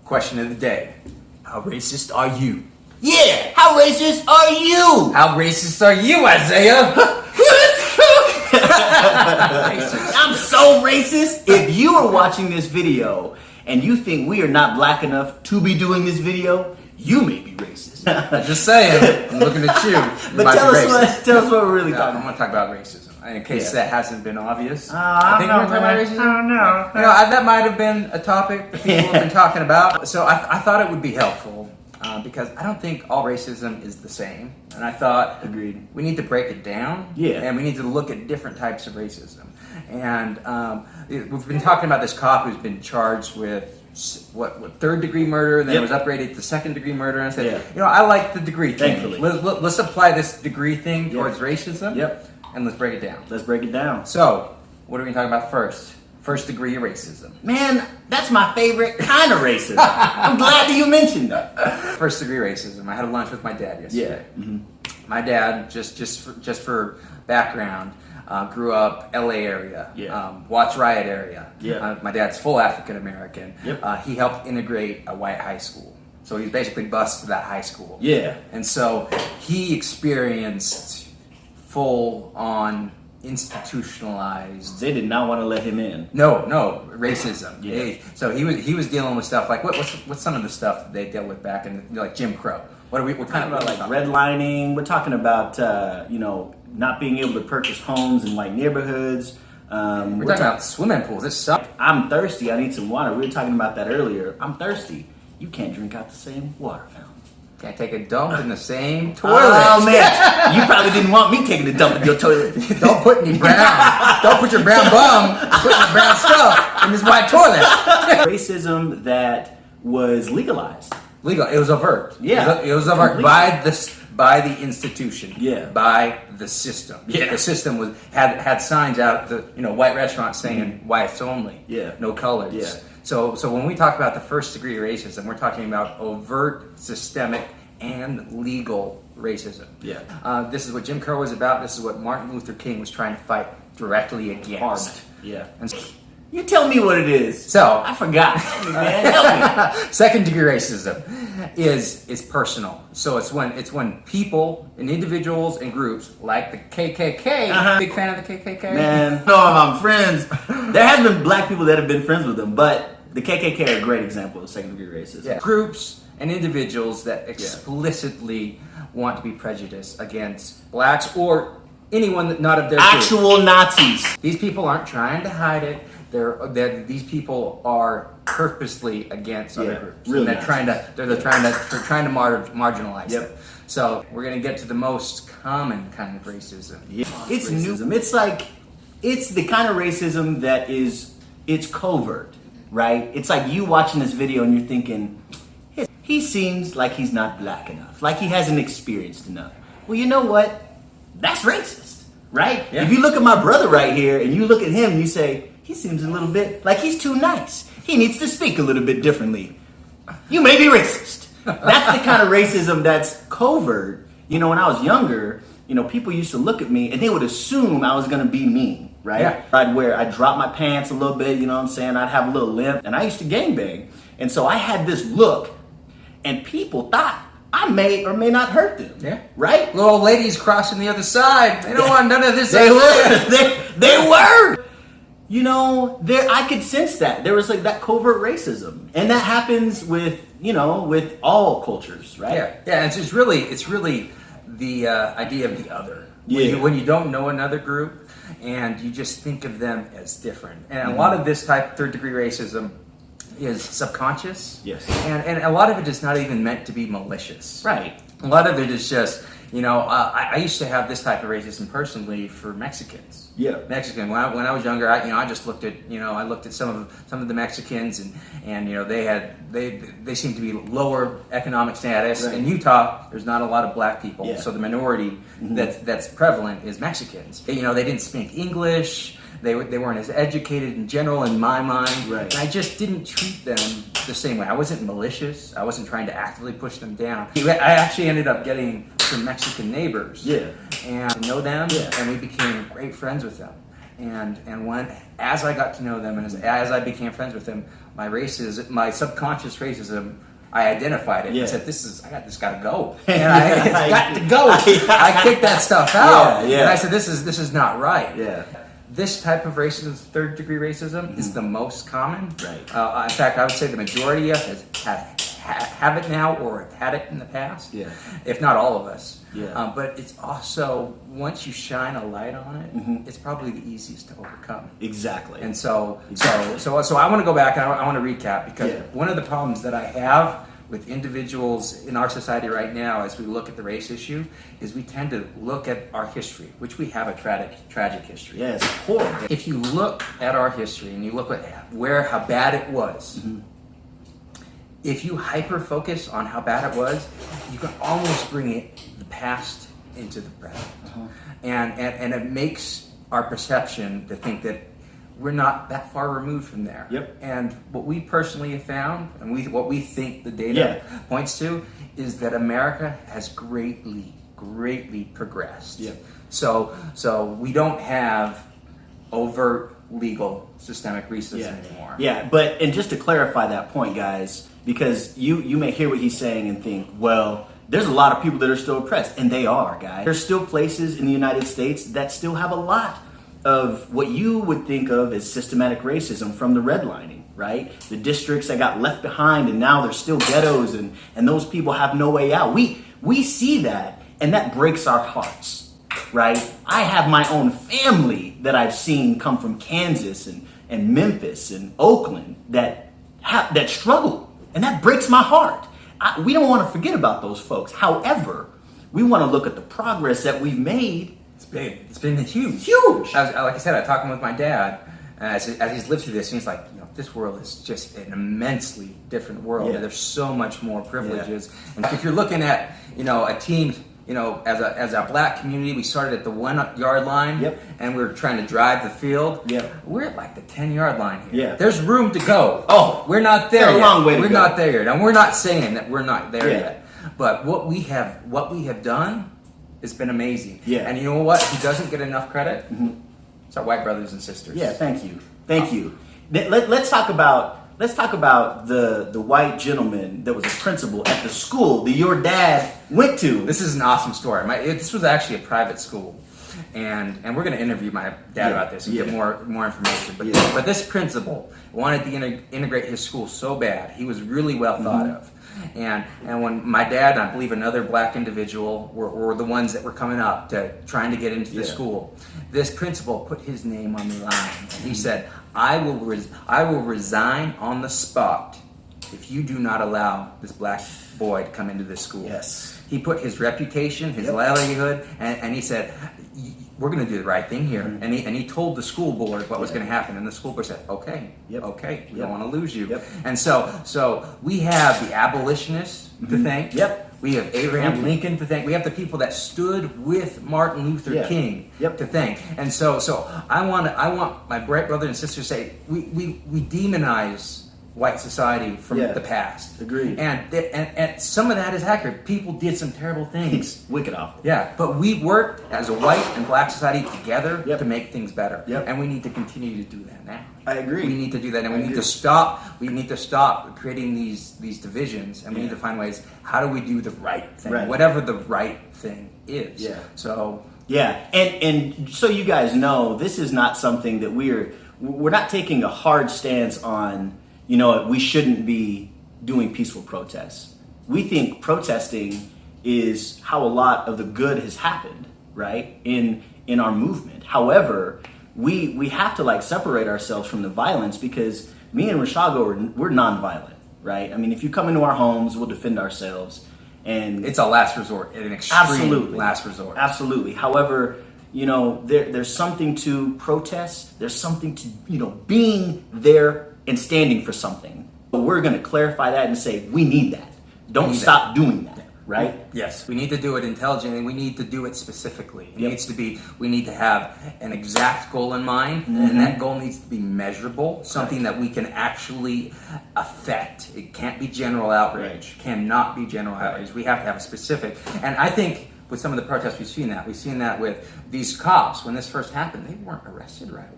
Question of the day. How racist are you? Yeah, how racist are you? How racist are you, Isaiah? I'm so racist. If you are watching this video and you think we are not black enough to be doing this video, you may be racist. Just saying. I'm looking at you. But tell us what we're really talking I'm about. going to talk about racism. In case that hasn't been obvious. I think we're talking about racism. I don't know. That might have been a topic that people have been talking about. So I thought it would be helpful because I don't think all racism is the same. And I thought we need to break it down. Yeah. And we need to look at different types of racism. And we've been talking about this cop who's been charged with third degree murder, and then was upgraded to second degree murder. And I said, I like the degree thing. Thankfully. Let's apply this degree thing towards racism. Yep. And let's break it down. Let's break it down. So, what are we talking about first? First degree racism. Man, that's my favorite kind of racism. I'm glad that you mentioned that. First degree racism. I had a lunch with my dad yesterday. Yeah. Mm-hmm. My dad, just for background, grew up LA area, Watts Riot area. Yeah. My dad's full African American. Yep. He helped integrate a white high school. So he's basically bused to that high school. Yeah. And so he experienced full-on institutionalized. They did not want to let him in. No, racism. Yeah. So he was dealing with stuff like what's some of the stuff that they dealt with back in like Jim Crow. What kind of like redlining? We're talking about not being able to purchase homes in like neighborhoods. We're talking about swimming pools. This sucks. I'm thirsty. I need some water. We were talking about that earlier. I'm thirsty. You can't drink out the same water fountain. Can't take a dump in the same toilet. Oh man, you probably didn't want me taking a dump in your toilet. Don't put your brown bum, put your brown stuff in this white toilet. Racism that was legalized. Legal. It was overt. Yeah. It was overt by the institution. Yeah. By the system. Yeah. The system had signs out at the white restaurants saying whites only. Yeah. No colors. Yeah. So when we talk about the first degree racism, we're talking about overt, systemic, and legal racism. Yeah. This is what Jim Crow was about. This is what Martin Luther King was trying to fight directly against. Hard. Yeah. And you tell me what it is. So I forgot. Man, help me. Second degree racism is personal. So it's when people and individuals and groups like the KKK. Big fan of the KKK. Man, no, I'm friends. There has been black people that have been friends with them, but the KKK are a great example of second degree racism. Yeah. Groups and individuals that explicitly want to be prejudiced against blacks or anyone that not of their actual group. Nazis. These people aren't trying to hide it. These people are purposely against other groups. Really, and they're trying to marginalize Yep. it. So we're gonna get to the most common kind of racism. Yeah. It's racism. It's the kind of racism that it's covert, right? It's like you watching this video and you're thinking, he seems like he's not black enough, like he hasn't experienced enough. Well, you know what? That's racist, right? Yeah. If you look at my brother right here and you look at him and you say, he seems a little bit like he's too nice. He needs to speak a little bit differently. You may be racist. That's the kind of racism that's covert. When I was younger, people used to look at me and they would assume I was going to be mean, right? Yeah. I'd drop my pants a little bit, you know what I'm saying? I'd have a little limp and I used to gangbang. And so I had this look and people thought I may or may not hurt them. Yeah. Right? Little old ladies crossing the other side. They don't want none of this. They were. They were. I could sense that. There was like that covert racism. And that happens with all cultures, right? Yeah. It's really the idea of the other. When you don't know another group and you just think of them as different. And a lot of this type of third degree racism is subconscious. Yes. And a lot of it is not even meant to be malicious. Right. A lot of it is just, I used to have this type of racism personally for Mexicans. Yeah. Mexican. When I was younger, I just looked at, I looked at some of the Mexicans and they seemed to be lower economic status. Right. In Utah, there's not a lot of black people. Yeah. So the minority that's prevalent is Mexicans. They didn't speak English. They weren't as educated in general in my mind. Right. And I just didn't treat them the same way. I wasn't malicious. I wasn't trying to actively push them down. I actually ended up getting some Mexican neighbors. Yeah. And to know them, Yeah. and we became great friends with them. And as I got to know them and as I became friends with them, my racism, my subconscious racism, I identified it and said, I got this got to go. And it's got to go. I kicked that stuff out. And I said, this is not right. This type of racism, third degree racism, is the most common. In fact, I would say the majority of us have it now or have had it in the past. If not all of us. But it's also, once you shine a light on it, it's probably the easiest to overcome. Exactly. And so I want to go back and I want to recap, because one of the problems that I have with individuals in our society right now as we look at the race issue is we tend to look at our history, which we have a tragic history. It's horrible. If you look at our history and you look at how bad it was, if you hyper focus on how bad it was, you can almost bring the past into the present. And it makes our perception to think that we're not that far removed from there. And what we personally have found, and what we think the data points to, is that America has greatly progressed. So we don't have overt legal systemic racism anymore. But and just to clarify that point, guys, because you may hear what he's saying and think, well, there's a lot of people that are still oppressed, and they are, guys. There's still places in the United States that still have a lot of what you would think of as systematic racism from the redlining, right? The districts that got left behind and now they're still ghettos, and those people have no way out. We see that, and that breaks our hearts, right? I have my own family that I've seen come from Kansas and Memphis and Oakland that struggle, and that breaks my heart. We don't want to forget about those folks. However, we want to look at the progress that we've made. It's been huge. Like I said, I talked with my dad as he's lived through this, and he's like, this world is just an immensely different world. There's so much more privileges. And if you're looking at, a team, as a black community, we started at the 1 yard line, and we were trying to drive the field. We're at like the 10-yard line here. There's room to go. We're not there yet. A long way to go. We're not there yet. And we're not saying that we're not there yet. But what we have done, it's been amazing. And you know what? Who doesn't get enough credit? It's our white brothers and sisters. Thank you. Let's talk about the white gentleman that was a principal at the school that your dad went to. This is an awesome story. This was actually a private school, and we're going to interview my dad about this and get more information. But this principal wanted to integrate his school so bad. He was really well thought of. And when my dad and I believe another black individual were the ones that were coming up to trying to get into the school, this principal put his name on the line, and he said, I will resign on the spot if you do not allow this black boy to come into this school. He put his reputation, his livelihood, and he said, we're going to do the right thing here. And he told the school board what was going to happen. And the school board said, okay, we don't want to lose you. And so we have the abolitionists to thank. We have Abraham Lincoln to thank. We have the people that stood with Martin Luther King to thank. And so I want my bright brothers and sisters to say, we demonize white society from the past. Agreed. And some of that is accurate. People did some terrible things. Wicked awful. But we worked as a white and black society together to make things better. And we need to continue to do that now. I agree. We need to do that, and we need to stop creating these divisions, and we need to find ways, how do we do the right thing? Whatever the right thing is. And so you guys know, this is not something that we're not taking a hard stance on. We shouldn't be doing peaceful protests. We think protesting is how a lot of the good has happened, right? In our movement. However, we have to separate ourselves from the violence, because me and Rashago, we're nonviolent, right? I mean, if you come into our homes, we'll defend ourselves. And it's a last resort, an extreme last resort. Absolutely. However, there's something to protest. There's something to, being there and standing for something. But we're going to clarify that and say, we need that. Don't stop doing that, right? Yes, we need to do it intelligently. We need to do it specifically. We need to have an exact goal in mind, and that goal needs to be measurable, something that we can actually affect. It can't be general outrage. Cannot be general outrage. We have to have a specific. And I think with some of the protests, we've seen that. We've seen that with these cops. When this first happened, they weren't arrested right away.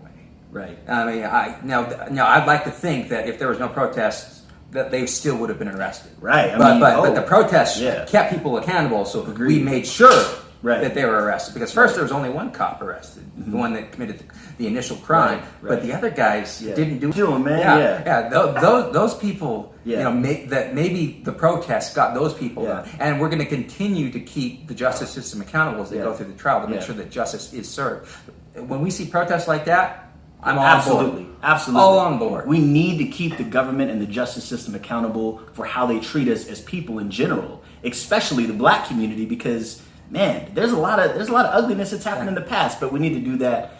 Right. I mean, now I'd like to think that if there was no protests, that they still would have been arrested. Right. But the protests kept people accountable, so we made sure that they were arrested. Because first there was only one cop arrested, the one that committed the initial crime, but the other guys didn't do it. Man. Those people, that maybe the protests got those people done. And we're going to continue to keep the justice system accountable as they go through the trial to make sure that justice is served. When we see protests like that, I'm all on board. Absolutely. All on board. We need to keep the government and the justice system accountable for how they treat us as people in general, especially the black community, because man, there's a lot of ugliness that's happened in the past, but we need to do that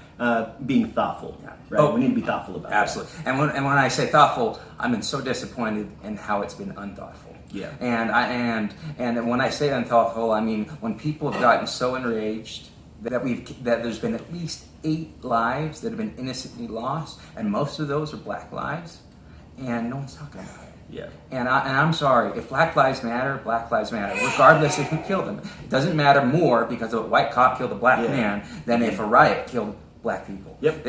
being thoughtful. Right? We need to be thoughtful about absolutely. That. And when I say thoughtful, I've been so disappointed in how it's been unthoughtful. Yeah. And when I say unthoughtful, I mean when people have gotten so enraged that there's been at least 8 lives that have been innocently lost, and most of those are black lives, and no one's talking about it. Yeah. And I'm sorry, if Black Lives Matter, Black Lives Matter, regardless of who killed them. It doesn't matter more because a white cop killed a black man than if a riot killed black people. Yep.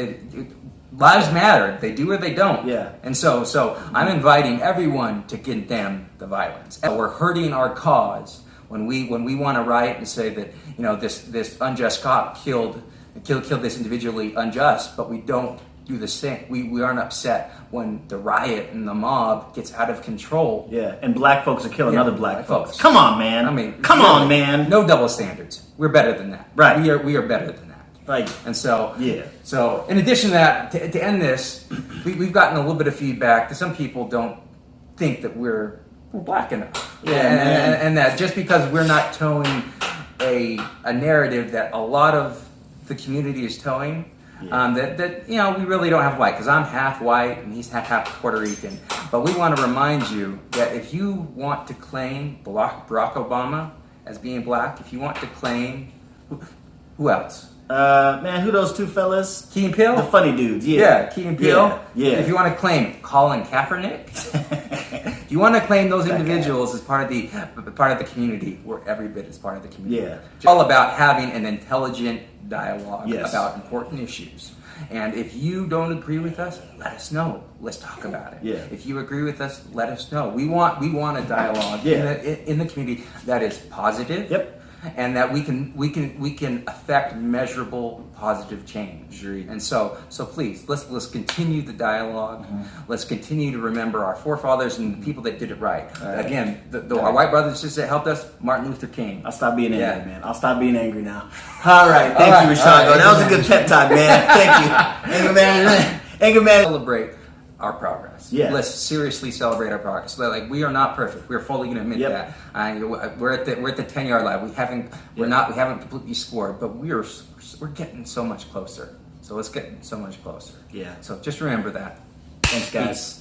Lives matter. They do or they don't. Yeah. And so I'm inviting everyone to condemn the violence. And we're hurting our cause when we want to riot and say that this unjust cop killed this individually unjust, but we don't do the same. We aren't upset when the riot and the mob gets out of control. Yeah, and black folks are killing other black folks. Come on, man. I mean, come on, man. No double standards. We're better than that. Right. We are better than that. Right. And so, So, in addition to that, to end this, we've gotten a little bit of feedback that some people don't think that we're black enough. And that just because we're not towing a narrative that a lot of the community is towing, that we really don't have white, because I'm half white and he's half Puerto Rican. But we want to remind you that if you want to claim Barack Obama as being black, if you want to claim who else? Man, who those 2 fellas? Key and Peele? The funny dudes, Key and Peele. Yeah. If you want to claim Colin Kaepernick, if you want to claim those individuals as part of the community, we're every bit as part of the community. Yeah. It's all about having an intelligent dialogue about important issues. And if you don't agree with us, let us know. Let's talk about it. Yeah. If you agree with us, let us know. We want a dialogue in the community that is positive. Yep. And that we can affect measurable positive change. Agreed. And so please let's continue the dialogue. Let's continue to remember our forefathers and the people that did it right. Again, our white brothers and sisters that helped us, Martin Luther King. I'll stop being angry, man. I'll stop being angry now. All right, thank you, Rashad. That was a good pep talk, man. Thank you, anger man. Celebrate our progress. Yeah. Let's seriously celebrate our progress. Like, we are not perfect. We're fully going to admit that. We're at the 10-yard line. We haven't completely scored, but we're getting so much closer. So let's get so much closer. Yeah. So just remember that. Thanks, guys. Peace.